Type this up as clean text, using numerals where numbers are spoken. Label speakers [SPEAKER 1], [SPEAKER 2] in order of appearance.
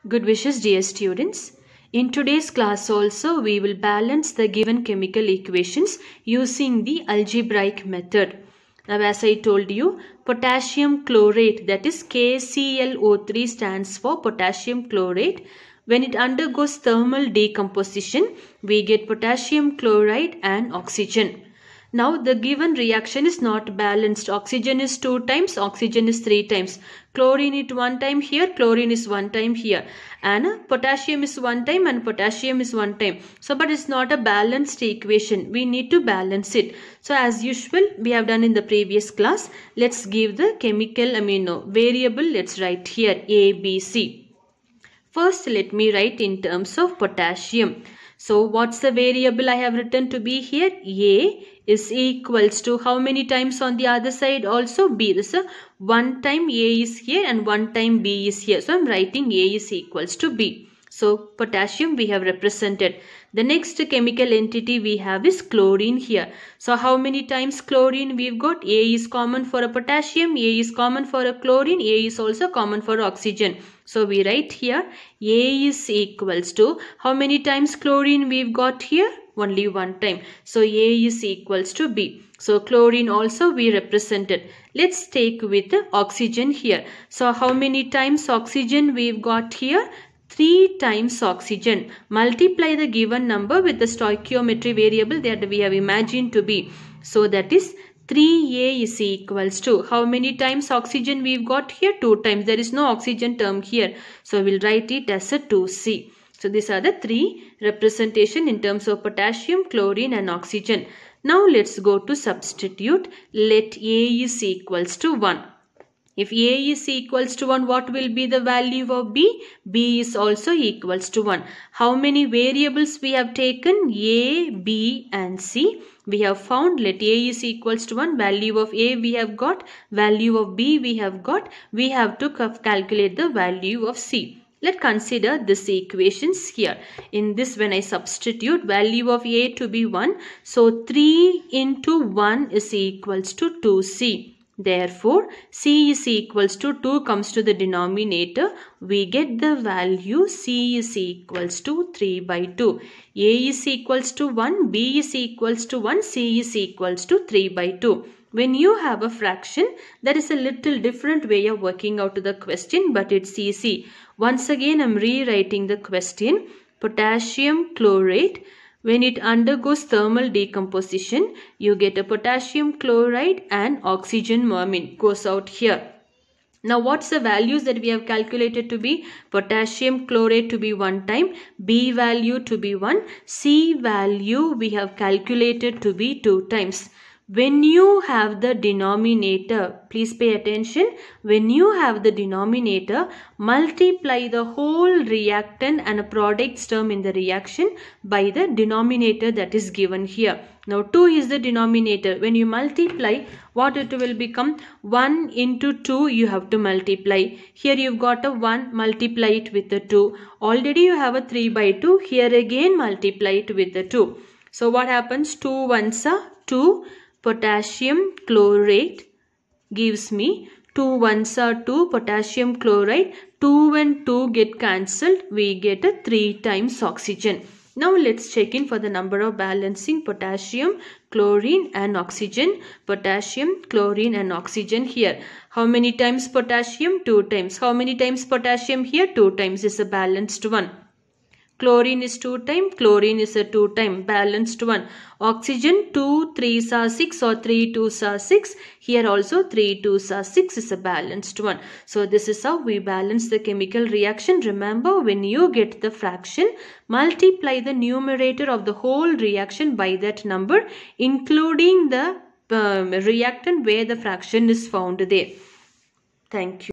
[SPEAKER 1] Good wishes, dear students. In today's class also, we will balance the given chemical equations using the algebraic method. Now, as I told you, potassium chlorate, that is KClO3, stands for potassium chlorate. When it undergoes thermal decomposition, we get potassium chloride and oxygen. Now the given reaction is not balanced. Oxygen is 2 times, oxygen is 3 times. Chlorine is 1 time here, chlorine is 1 time here. And potassium is 1 time and potassium is 1 time. So but it's not a balanced equation. We need to balance it. So as usual, we have done in the previous class. Let's give the chemical variable. Let's write here A, B, C. First let me write in terms of potassium. So what's the variable I have written to be here? A is equals to how many times on the other side also? B. This is 1 time A is here and 1 time B is here. So I'm writing A is equals to B. So potassium we have represented. The next chemical entity we have is chlorine here. So how many times chlorine we've got? A is common for a potassium, A is common for a chlorine, A is also common for oxygen. So we write here A is equals to how many times chlorine we've got here? Only 1 time. So A is equals to B. So chlorine also we represented. Let's take with oxygen here. So how many times oxygen we've got here? 3 times oxygen. Multiply the given number with the stoichiometry variable that we have imagined to be. So that is 3A is equals to how many times oxygen we've got here? 2 times. There is no oxygen term here. So we'll write it as a 2C. So these are the 3 representation in terms of potassium, chlorine and oxygen. Now let's go to substitute. Let A is equals to 1. If A is equals to 1, what will be the value of B? B is also equals to 1. How many variables we have taken? A, B and C. We have found let A is equals to 1. Value of A we have got. Value of B we have got. We have to calculate the value of C. Let's consider this equations here. In this, when I substitute value of A to be 1, so 3 into 1 is equals to 2C. Therefore, C is equals to 2 comes to the denominator. We get the value C is equals to 3 by 2. A is equals to 1, B is equals to 1, C is equals to 3 by 2. When you have a fraction, there is a little different way of working out the question, but it's easy. Once again, I'm rewriting the question. Potassium chlorate. When it undergoes thermal decomposition, you get a potassium chloride and oxygen goes out here. Now what's the values that we have calculated to be? Potassium chlorate to be 1 time, B value to be 1, C value we have calculated to be 2 times. When you have the denominator, please pay attention, when you have the denominator, multiply the whole reactant and a products term in the reaction by the denominator that is given here. Now 2 is the denominator. When you multiply, what it will become? 1 into 2 you have to multiply. Here you've got a 1, multiply it with the 2. Already you have a 3 by 2. Here again multiply it with the 2. So what happens? 2 ones are 2. Potassium chlorate gives me 2 ones are 2 potassium chloride. 2 and 2 get cancelled. We get a 3 times oxygen. Now let's check in for the number of balancing potassium, chlorine and oxygen. Potassium, chlorine and oxygen here. How many times potassium? 2 times. How many times potassium here? 2 times is a balanced one. Chlorine is 2 times, chlorine is a 2 time, balanced one. Oxygen 2 3s are 6 or 3 2s are 6. Here also 3 2s are 6 is a balanced one. So this is how we balance the chemical reaction. Remember, when you get the fraction, multiply the numerator of the whole reaction by that number, including the reactant where the fraction is found there. Thank you.